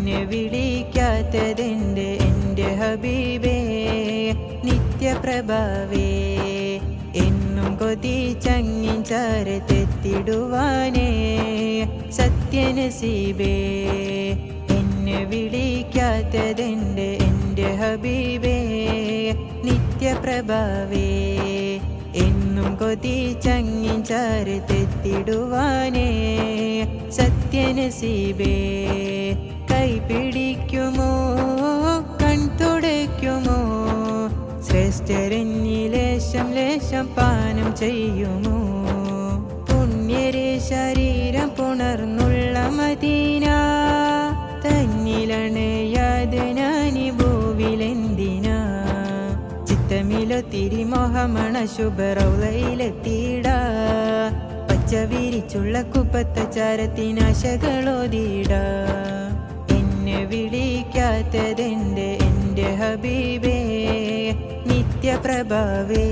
എന്നെ വിളിക്കാത്തതെന്റെ എൻ്റെ ഹബീബേ നിത്യപ്രഭാവേ എന്നും കൊതിച്ചങ്ങിൻ ചാരത്തെത്തിടുവാനേ സത്യനസീബേ എന്നെ വിളിക്കാത്തതെന്റെ എൻ്റെ ഹബീബേ നിത്യപ്രഭാവേ എന്നും കൊതിച്ചങ്ങിൻ ചാരത്തെത്തിടുവാനേ സത്യനസീബേ കൈപിടിക്കുമോ കൺതുടയ്ക്കുമോ ശ്രേഷ്ഠരന്നിലേശം ലേശം പാനം ചെയ്യുമോ പുണ്യരെ ശരീരം പുണർന്നുള്ള മദീന തന്നിലണയാതെ ഞാനി ഭൂവിലെന്തിനാ ചിത്തമിലോ തിരിമോഹമണ ശുഭറൗലയിലെത്തിയിട പച്ച വിരിച്ചുള്ള കുപ്പത്ത ചാരത്തിനാശകളോതിട എന്നെ വിളിക്കാത്തതെന്റെ എൻ്റെ ഹബീബേ നിത്യപ്രഭാവേ